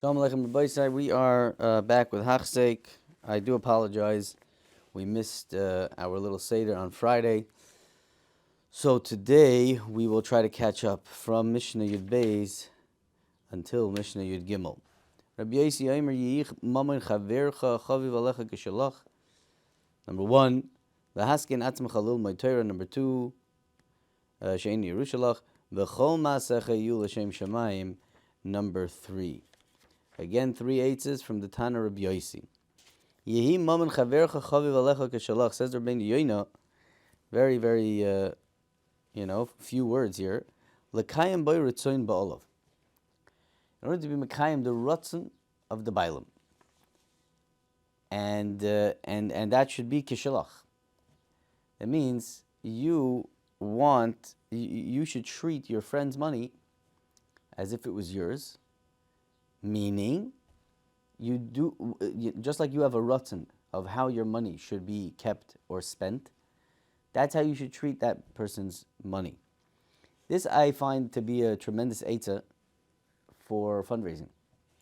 Shalom Aleichem Rabbi Yisai. We are back with Hachsteik. I do apologize. We missed our little Seder on Friday. So today we will try to catch up from Mishnah Yud Beis until Mishnah Yud Gimel. Rabbi Yisai Aimer Yich Mamen Chavercha Chaviv Alecha Geshalach. Number one, V'haskin Atzmach Halul My Torah. Number two, She'eni Yerushalach. V'chol Masecha Yu L'Shem Shamayim. Number three. Again, three eights from the Tana Rabbi Yossi. Yehi mamen chavercha chaviv alecha keshalach, says Rabbeinu Yoina. Very, very, few words here. L'kayim boy ritzoin ba'olav. In order to be mekayim the rutzon of the bailam, and that should be keshalach. That means you should treat your friend's money as if it was yours. Meaning, just like you have a rutzon of how your money should be kept or spent, that's how you should treat that person's money. This I find to be a tremendous eitzah for fundraising,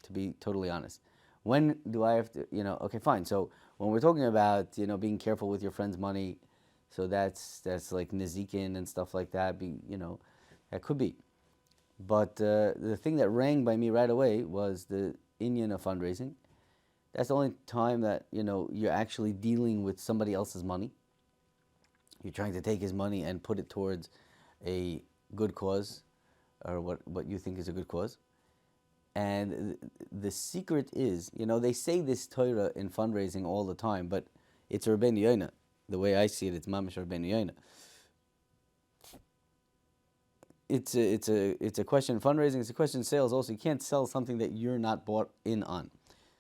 to be totally honest. When do I have to, okay, fine. So when we're talking about, being careful with your friend's money, so that's like nezikin and stuff like that, that could be. But the thing that rang by me right away was the inyan of fundraising. That's the only time that you're actually dealing with somebody else's money. You're trying to take his money and put it towards a good cause, or what you think is a good cause. And the secret is, they say this Torah in fundraising all the time, but it's Rabbeinu Yoina. The way I see it, it's Mamash Rabbeinu Yoina. It's a question of fundraising. It's a question of sales. Also, you can't sell something that you're not bought in on,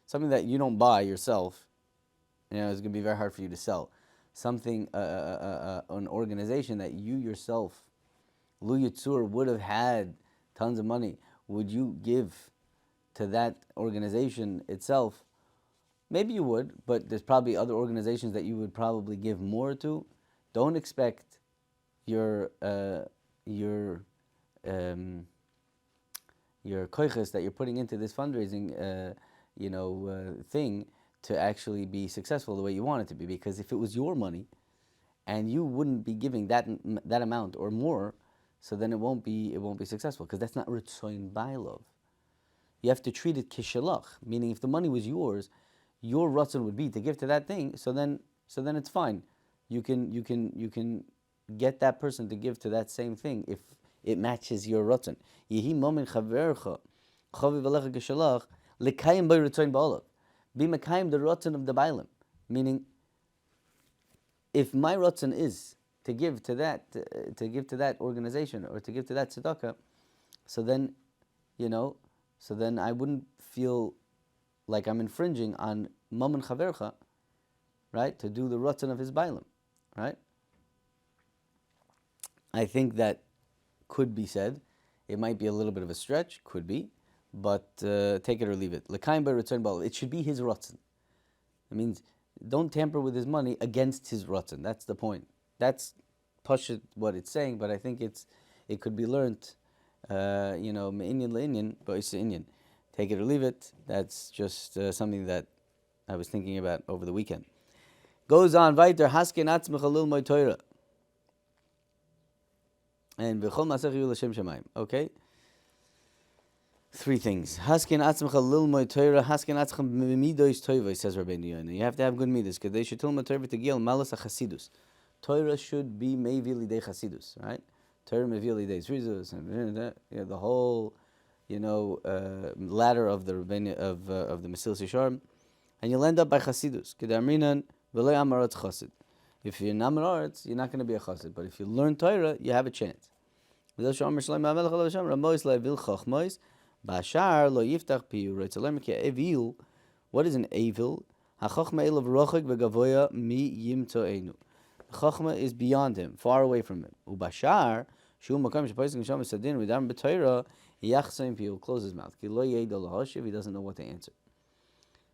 something that you don't buy yourself. It's going to be very hard for you to sell. Something, an organization that you yourself, Lu Yitzur, would have had tons of money. Would you give to that organization itself? Maybe you would, but there's probably other organizations that you would probably give more to. Don't expect your koiches that you're putting into this fundraising, thing to actually be successful the way you want it to be. Because if it was your money, and you wouldn't be giving that amount or more, so then it won't be successful. Because that's not ritzoin bailov. You have to treat it kishalach, meaning if the money was yours, your ratzon would be to give to that thing. So then it's fine. You can get that person to give to that same thing if it matches your ratzon. Yehi momen chavercha chaviv alecha geshalach lekayim by ritzoin ba'olav. Be mekayim the ratzon of the bailam. Meaning, if my ratzon is to give to that organization or to give to that tzedakah, so then I wouldn't feel like I'm infringing on momen chavercha, right? To do the ratzon of his bailam, right? I think that could be said. It might be a little bit of a stretch, could be, but take it or leave it. L'kaim by return ball. It should be his ratzon. It means don't tamper with his money against his ratzon. That's the point. That's pashut what it's saying, but I think it could be learned, me'inyan le'inyan, ba'isa inyan. Take it or leave it. That's just something that I was thinking about over the weekend. Goes on, weiter, hasken atzmech halul moy Torah. And v'chol masech yu l'shem shamayim. Okay? Three things. Hasken atzmecha lil moy Torah, hasken atzmecha midos toivos, says Rabbeinu Yoina. You have to have good midas, because they should tell my Torah to gil malas chasidus. Torah should be mevi lidei chasidus, right? Torah mevi lidei zrizus, and the whole, ladder of the Rabbeinu of the Mesilas Yesharim, and you'll end up by chasidus. Kedarminan v'lei amaratz chasid. If you're an amaratz, you're not going to be a chasid, but if you learn Torah, you have a chance. Bashar lo yiftach piyu roitzelem ki evil. What is an evil? Hachachma elav rochek v'gavoya mi yimtoenu. Chachma is beyond him, far away from him. Ubashar shu makam shepaisik nisham esadin v'dam b'Torah yachsein piyu. Close his mouth. Ki lo yeidol lahoshiv. He doesn't know what to answer.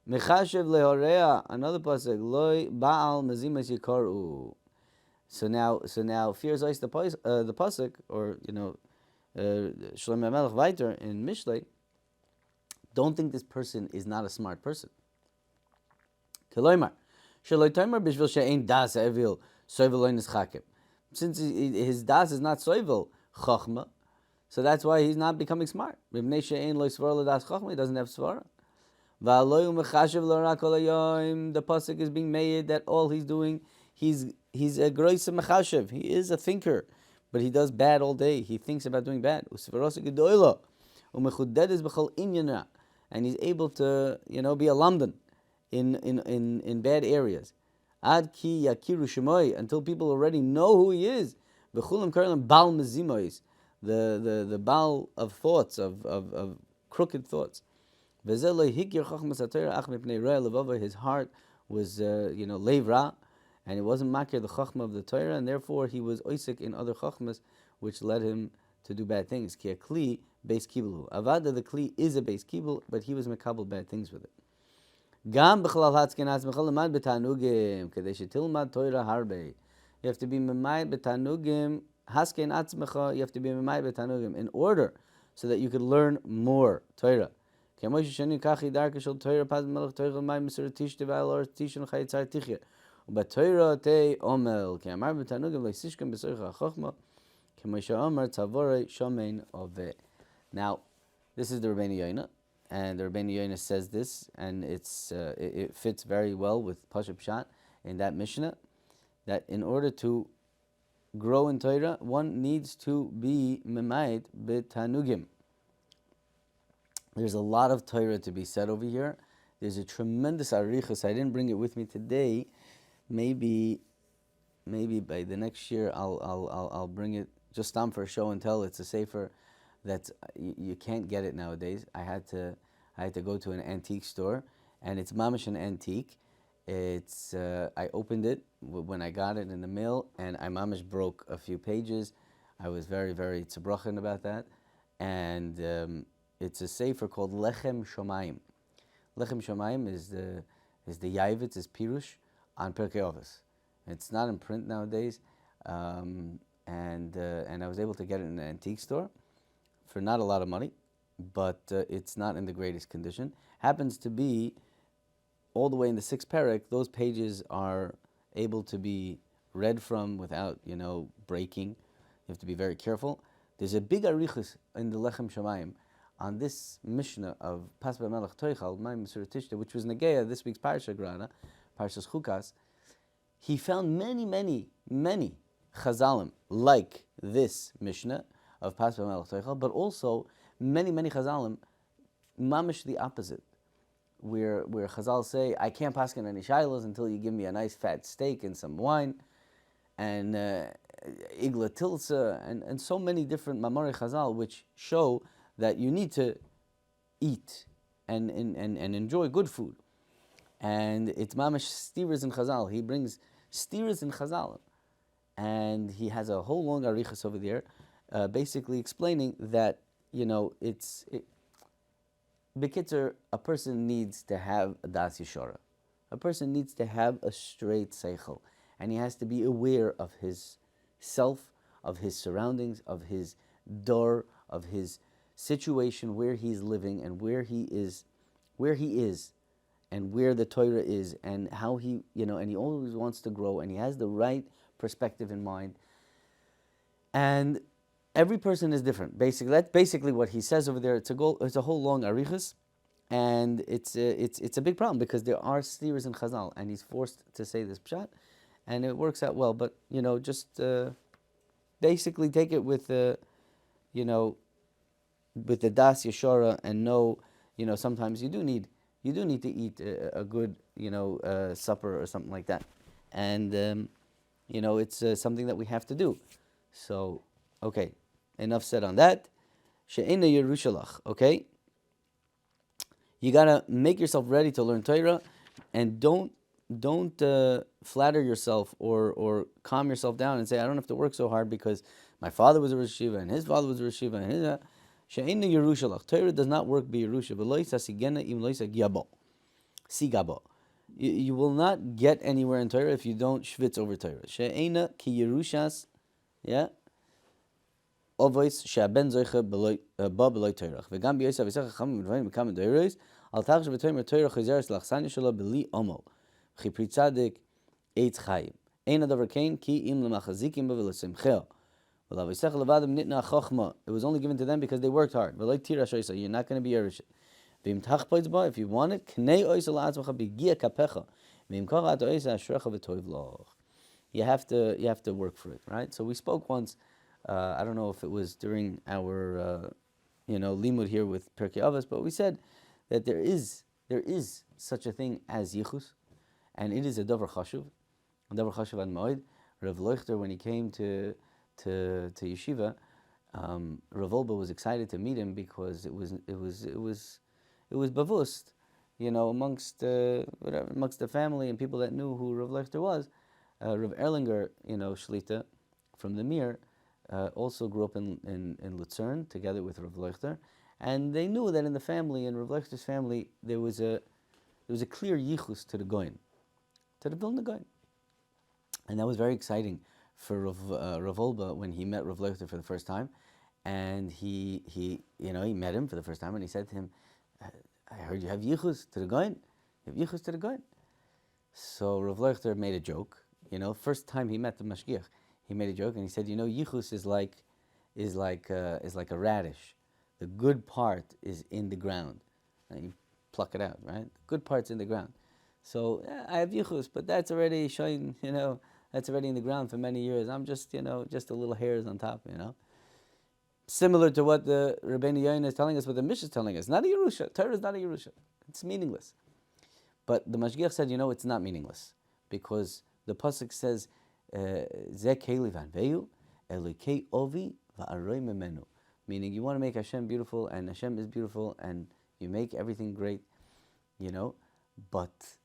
Mechashev lehorea. Another pasuk. Lo baal mezimas yikaru. So now fears ice the pasuk, or Shlomo Melech weiter in Mishlei, Don't think this person is not a smart person. Keloimar, sheloi toimer bishvil she'ein das evil soivel lo nischakem. Since his das is not soivel chachma, so that's why he's not becoming smart. Mibnei she'ein lo svara lo das chachma, he doesn't have svara. V'aloi umechashiv lo rak kol hayoim. The pasuk is being made that all he's doing, he's a grois mechashiv. He is a thinker, but he does bad all day. He thinks about doing bad. Usvarosa gedoyla umechudedes b'chol inyana, and he's able to be a lamdan in bad areas. Ad ki yakiru shemoy, until people already know who he is. V'chulam karelim bal mezimois, the bal of thoughts of crooked thoughts. His heart was leivra, and it wasn't makir the chachma of the Torah, and therefore he was oisik in other chachmas, which led him to do bad things. Ki a kli beis kibulu. Avada, the kli is a beis kibul, but he was mekabel bad things with it. Gam b'chalal hatzken atzmecha lemad b'tanugim kadei shetilmad Torah harbe. You have to be memay b'tanugim hasken atzmecha. You have to be memay b'tanugim in order so that you could learn more Torah. But Torah te omel ke'amar b'tanugim le'sishkem b'soicha chachma ke'moshe Amar tzavorei shomein ove. Now, this is the Rabbeinu Yoina, and the Rabbeinu Yoina says this, and it fits very well with Pashup Pshat in that Mishnah, that in order to grow in Torah, one needs to be memayit b'tanugim. There's a lot of Torah to be said over here. There's a tremendous arichas. I didn't bring it with me today. Maybe by the next year I'll bring it just for a show and tell. It's a sefer that you can't get it nowadays. I had to go to an antique store, and it's mamish an antique. It's I opened it when I got it in the mail, and I mamish broke a few pages. I was very, very tzibrochen about that, and it's a sefer called Lechem Shomayim. Lechem Shomayim is the Yavitz, is Pirush on Pirkei Avot. It's not in print nowadays, and I was able to get it in an antique store for not a lot of money, but it's not in the greatest condition. Happens to be all the way in the 6th parak. Those pages are able to be read from without breaking. You have to be very careful. There's a big arichus in the Lechem Shomayim on this Mishnah of Pas B'Melech Toichal, Mayim Mesur Tishta, which was Negeya, this week's Parsha Grana, Parshas Chukas. He found many, many, many Chazalim like this Mishnah of Pas B'Melech Toichal, but also many, many Chazalim, mamish the opposite, where Chazal say, I can't paskin any shilas until you give me a nice fat steak and some wine, and Igla Tilsa, and so many different Mamari Chazal, which show that you need to eat and enjoy good food. And it's mamish stiras in Chazal. He brings stiras in Chazal. And he has a whole long arichas over there, basically explaining that, B'kitzer, a person needs to have a das yeshara. A person needs to have a straight seichel. And he has to be aware of his self, of his surroundings, of his dor, of his situation, where he's living, and where he is, and where the Torah is, and how he, and he always wants to grow, and he has the right perspective in mind. And every person is different. Basically, that's basically what he says over there. It's a whole long arichas, and it's a big problem because there are steers in Chazal, and he's forced to say this pshat, and it works out well. But just basically take it with with the das yeshara, and know, sometimes you do need to eat a good, supper or something like that, and it's something that we have to do. So, okay, enough said on that. She'ena Yerushalach, okay? You gotta make yourself ready to learn Torah, and don't flatter yourself or calm yourself down and say, I don't have to work so hard because my father was a Rosh Yeshiva and his father was a Rosh Yeshiva and his. She'ena Yerushalach. Torah does not work be Yerusha. V'loisa sigena im loisa gyabo. Sigabo. You will not get anywhere in Torah if you don't schwitz over Torah. She'ena ki Yerushas. Yeah. Ovois she'aben zoicha ba beloy teirach. V'gam b'yosef v'sech hachamim v'dvarim v'kam doiros, al tach shebetoimer teirach chizeres l'achsanya shelo b'li omo. V'chi pri tzadik eitz chayim. Ein adavar kain ki im l'machazikim ba v'lesimcheo. V'lavosech levadam nitna chochma. It was only given to them because they worked hard. V'loy tira shoysa. You're not going to be Yerush. V'im tachpoitz ba, if you want it, knei oisa la'atzmacha b'gia kapecha. V'im kocha ato oisa ashrecha v'toiv loch. You have to work for it, right? So we spoke once. I don't know if it was during our limud here with Pirkei Avot, but we said that there is such a thing as yichus, and it is a davar chashuv an moed. Rav Leuchter, when he came to yeshiva, Rav Olba was excited to meet him because it was bavust, amongst the family and people that knew who Rav Leuchter was. Rav Erlinger, Shlita from the Mir, also grew up in Luzern together with Rav Leuchter, and they knew that in the family, in Rav Leuchter's family, there was a clear yichus to the Goyin, to the Vilna Goyin, and that was very exciting for Rav Olba when he met Rav Leuchter for the first time, and he met him for the first time, and he said to him, "I heard you have yichus to the Goyin. You have yichus to the Goyin." So Rav Leuchter made a joke. First time he met the mashgiach, he made a joke and he said, yichus is like a radish. The good part is in the ground, and you pluck it out, right? The good part's in the ground. So I have yichus, but that's already showing, that's already in the ground for many years. I'm just a little hairs on top, Similar to what the Rabbeinu Yoina is telling us, what the Mishnah is telling us. Not a Yerusha. Torah is not a Yerusha. It's meaningless. But the mashgiach said, it's not meaningless, because the pasuk says, "Ze keli vanveyu, elikei ovi va'aroi memenu," meaning you want to make Hashem beautiful, and Hashem is beautiful, and you make everything great, But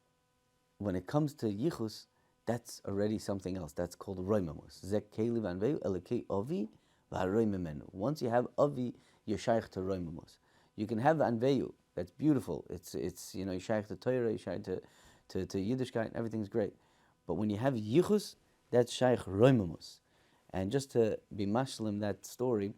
when it comes to yichus, that's already something else. That's called roimamus. Ze keli vanveyu, elikei ovi va'aroi memenu. Once you have ovi, you're shaykh to roimamus. You can have anveyu. That's beautiful. It's you're shaykh to Torah, you're shaykh to Yiddishkeit, everything's great. But when you have yichus, that's shaykh roimamus. And just to be mashlim that story,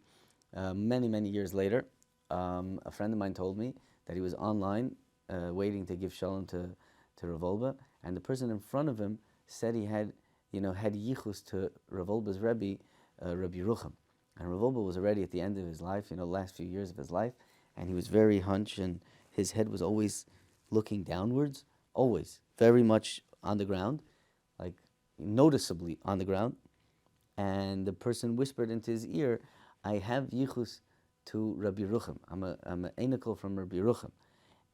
many, many years later, a friend of mine told me that he was online waiting to give shalom to Rav Olba, and the person in front of him said he had yichus to Rav Olba's Rebbe, Rabbi Rucham. And Rav Olba was already at the end of his life, last few years of his life, and he was very hunched, and his head was always looking downwards, always, very much on the ground, like noticeably on the ground. And the person whispered into his ear, "I have yichus to Rabbi Rucham. I'm an einikel from Rabbi Rucham."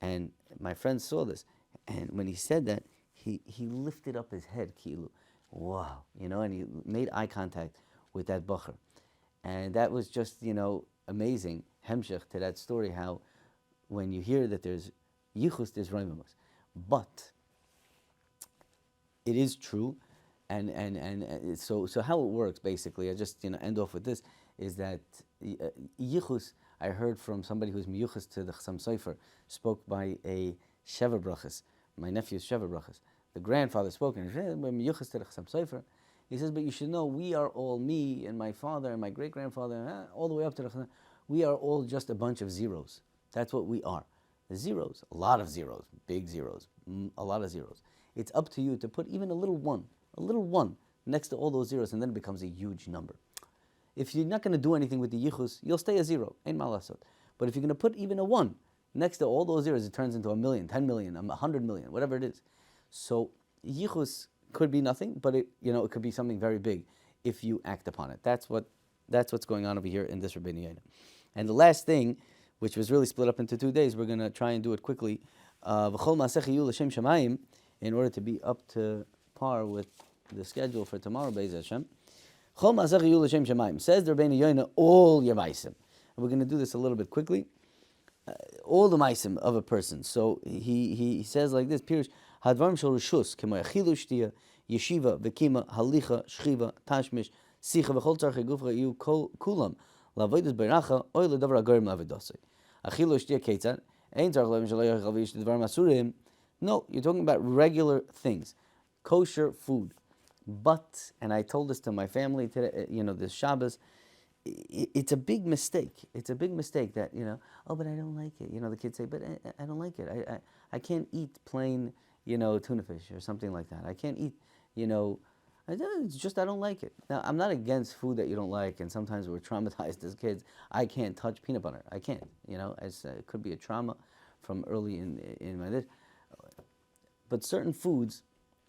And my friend saw this, and when he said that, he lifted up his head, kilu, wow, and he made eye contact with that bacher. And that was just, amazing, hemshech to that story, how when you hear that there's yichus, there's roimamus. But it is true, and so how it works, basically, I just end off with this, is that yichus, I heard from somebody who's miyuchas to the Chassam Sofer, spoke by a Sheva Brachas, my nephew's Sheva Brachas. The grandfather spoke, and he said, "We're miyuchas to the Chassam Sofer." He says, "But you should know, we are all, me and my father and my great-grandfather, all the way up to the Chassam, we are all just a bunch of zeros. That's what we are. The zeros, a lot of zeros, big zeros, a lot of zeros. It's up to you to put even a little one next to all those zeros, and then it becomes a huge number. If you're not going to do anything with the yichus, you'll stay a zero, ain't malasot. But if you're going to put even a one next to all those zeros, it turns into 1 million, 10 million, 100 million, whatever it is. So yichus could be nothing, but it could be something very big if you act upon it. That's what's going on over here in this Rabbeinu Yoina. And the last thing, which was really split up into 2 days, we're going to try and do it quickly. V'chol ma'aseh chiyuv l'shem shamayim, in order to be up to par with the schedule for tomorrow, Be'ez Hashem. Chol ma'aseh chiyuv l'shem shamayim, says the Rabbeinu Yoina, all your maisim. And we're going to do this a little bit quickly. All the maisim of a person. So he says like this, Pirush, hadvarim shel rishus, k'mo yachilu shtiya, yeshiva, v'kima, halicha, shchiva, tashmish, sicha, v'chol tzarchei gufcha, yu kulam, la'avodas beiracha, oy l'davar agorim la'avodosei. Achilu shtiya ketzad, ein tzarch levin shelo yochel v'yish d'dvarim asurim. No, you're talking about regular things, kosher food. But, and I told this to my family today, this Shabbos, it's a big mistake. It's a big mistake that, oh, but I don't like it. The kids say, but I don't like it. I can't eat plain, tuna fish or something like that. I can't eat, it's just I don't like it. Now, I'm not against food that you don't like, and sometimes we're traumatized as kids. I can't touch peanut butter. I can't, it could be a trauma from early in my life. But certain foods,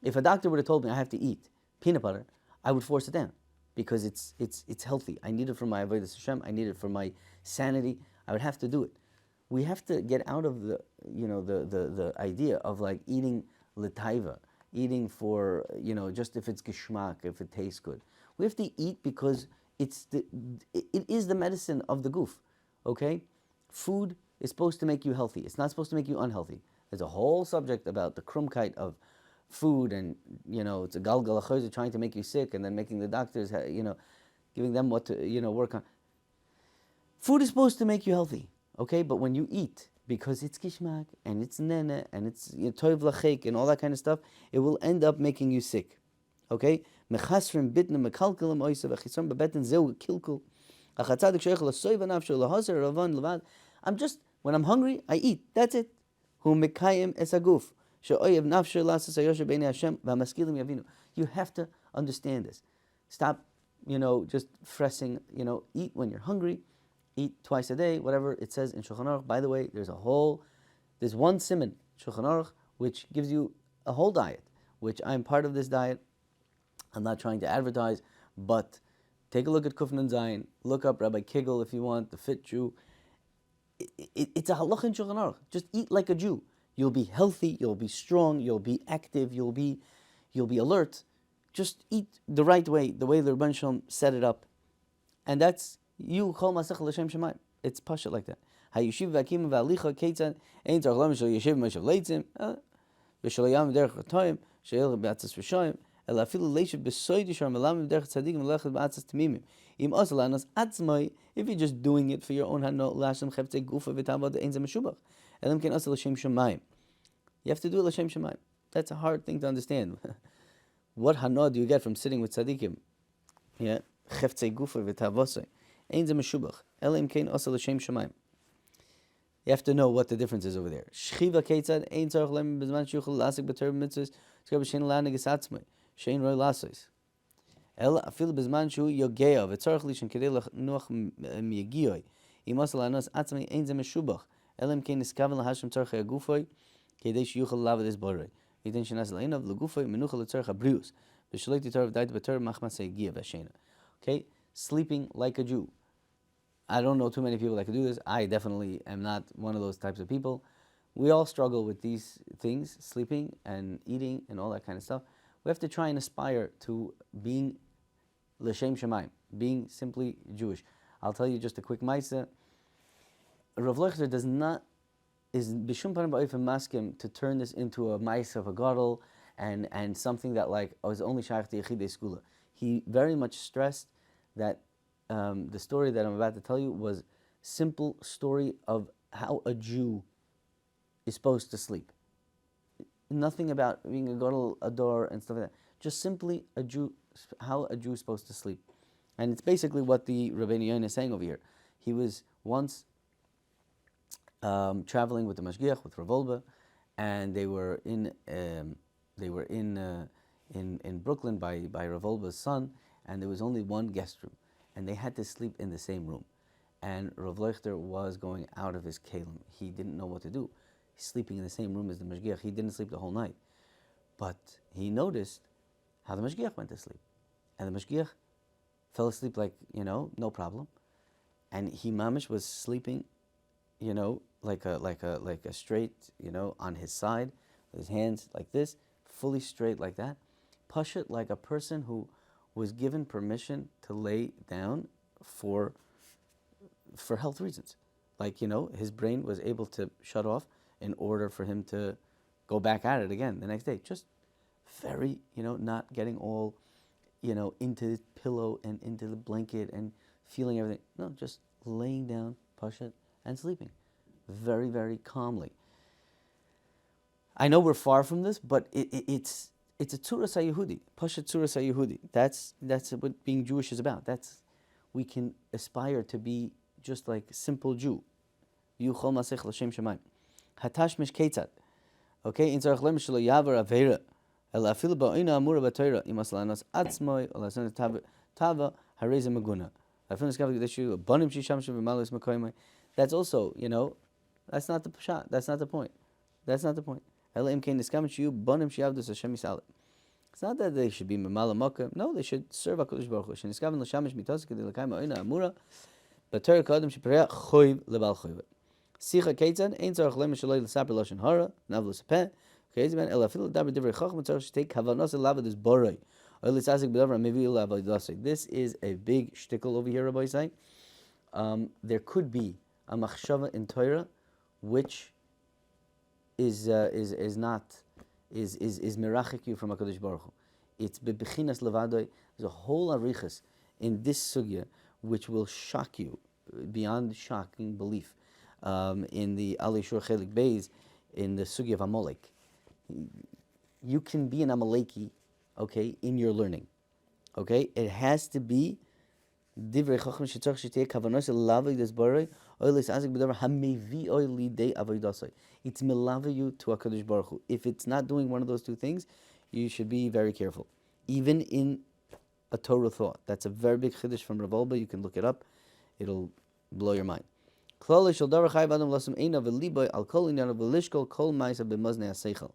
if a doctor would have told me I have to eat peanut butter, I would force it down because it's healthy. I need it for my avodas Hashem. I need it for my sanity. I would have to do it. We have to get out of the idea of like eating l'taiva, eating for just if it's geschmack, if it tastes good. We have to eat because it is the medicine of the goof. Okay, food is supposed to make you healthy. It's not supposed to make you unhealthy. There's a whole subject about the krumkeit of food, and it's a galgal achozer trying to make you sick, and then making the doctors, giving them what to work on. Food is supposed to make you healthy, okay? But when you eat because it's kishmak and it's nene and it's toiv lachek and all that kind of stuff, it will end up making you sick, okay? Mechasrim bitna mekalkelim oisav achisram bebetin zeu kilkul achatzadik sheich lasoiv anafsho lahazer ravan levad. When I'm hungry, I eat. That's it. Hu mekayim esaguf. You have to understand this. Stop, just fressing, eat when you're hungry, eat twice a day, whatever it says in Shulchan Aruch. By the way, there's one siman, Shulchan Aruch, which gives you a whole diet, which I'm part of this diet. I'm not trying to advertise, but take a look at Kufnan Zayin, look up Rabbi Kigel if you want, the fit Jew. It's a halach in Shulchan Aruch. Just eat like a Jew. You'll be healthy, you'll be strong, you'll be active, you'll be alert. Just eat the right way, the way the Rebbeinu Shalom set it up. And that's you chol masech l'shem shemayim. It's pashut like that. Hayushiv v'akim v'alicha keitzad ein tzarich lam shel yeshiv m'shav leitzim v'shel yam derech chatoyim she'el b'atzas v'shoyim ela afilu leishiv b'soyd yishar melam derech tzadikim v'lechet b'atzas temimim im os lanos atzmai. If you're just doing it for your own hanot l'ashem cheftzei gufa v'tavad ein zeh meshubach elam ken os l'shem shemayim. You have to do it l'shem shemayim. That's a hard thing to understand. What hana do you get from sitting with tzaddikim? Yeah, cheftzei gufa v'tavosai ein zeh meshubach elam ken os l'shem shemayim. You have to know what the difference is over there. Shchiva keitzad ein tzarich lem b'zman sheyuchel lasik b'torah mitzvos tzkav b'shein la'neges atzmai shein roi lasos ela afilu b'zman shehu yogea v'tzarich lishen kedei l'nuach miyagiyoi im os la'anos atzmai ein zeh meshubach elam ken niskaven l'hashem tzarich ha'gufoi kedei sheyuchel la'avodas borei yitin shenas la'inav l'gufoi menucha l'tzarich ha'brius b'shalei titorah v'dait b'torah machmasei giyah v'sheina. Okay, sleeping like a Jew. I don't know too many people that can do this. I definitely am not one of those types of people. We all struggle with these things, sleeping and eating and all that kind of stuff. We have to try and aspire to being l'shem shemayim, being simply Jewish. I'll tell you just a quick ma'aseh. Rav Leuchter is b'shum panim ba'ofen maskim to turn this into a ma'aseh of a gadol and something that is only shaykh to yechidei skula. He very much stressed that the story that I'm about to tell you was simple story of how a Jew is supposed to sleep. Nothing about being a gadol ador and stuff like that. Just simply how a Jew is supposed to sleep. And it's basically what the Rabbeinu Yonah is saying over here. He was once traveling with the Mashgiach, with Rav Wolbe, and they were in Brooklyn by Rav Wolbe's son, and there was only one guest room. And they had to sleep in the same room. And Rav Leuchter was going out of his kalim. He didn't know what to do. He's sleeping in the same room as the Mashgiach. He didn't sleep the whole night. But he noticed how the Mashgiach went to sleep. And the Mashgiach fell asleep no problem. And he mamish was sleeping, like a straight, on his side, with his hands like this, fully straight like that. Pashut, like a person who was given permission to lay down for health reasons. His brain was able to shut off in order for him to go back at it again the next day. Just very, not getting all, into the pillow and into the blanket and feeling everything. No, just laying down, pashut, and sleeping. Very, very calmly. I know we're far from this, but it's a tzuras hayehudi, pashat tzuras hayehudi. That's what being Jewish is about. That's we can aspire to be just like simple Jew. Yuchol masech l'shem shemayim. Hatashmish ketzad. Okay, in tzarich lem shelo yavar avera. El afilu ba'ina amura b'Torah imas lanos atzmoi or lason tava hareze maguna. Afilu skav gedeshu banim shisham shev'malos makoymai. That's also, that's not the pshat. That's not the point. That's not the point. Ela im kein niskam shiu banim shiavdus Hashem yisalet. It's not that they should be memala makkah. No, they should serve HaKadosh Baruch Hu. Sheniskav l'shamish mitos kedei l'kayim ha'ina amura b'Torah kadam shepereach choyv lebal choyv. Sicha ketzad ein tzarich lem shaloi l'saper lashon hara navlos peh. There's also, this is a big shtickle over here, Rabbi Yisai. There could be a machshava in Torah which is merachik you from HaKadosh Baruch Hu. It's bebechinas levadoi. There's a whole arichas in this sugya which will shock you beyond shocking belief. In the Ali Shur Chelik Beis, in the sugya of Amalek. You can be an Amaleki, okay, in your learning. Okay? It has to be divrei chacham shetzarich shetiyeh kavanos elavei des borei oilis azik b'davar hamevi oili dei avoidasai. It's melave you to HaKadosh Baruch Hu. If it's not doing one of those two things, you should be very careful. Even in a Torah thought. That's a very big chiddush from Rav Olba. You can look it up. It'll blow your mind. Klal shel davar chayv adam lasum einav v'liboy al kol inyan v'lishkol kol ma'isa b'maznei haseichel.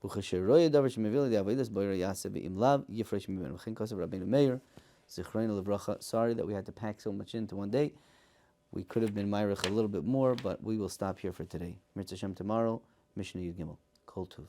Uchasheroy davar shemevil the avodas boyer yaseh v'im lav yifresh mimenu. V'chein kosav Rabbeinu Meir zichroinu levracha. Sorry that we had to pack so much into one day. We could have been Myrich a little bit more, but we will stop here for today. Mirz Hashem tomorrow. Mishnah Yud Gimel. Kol Tuv.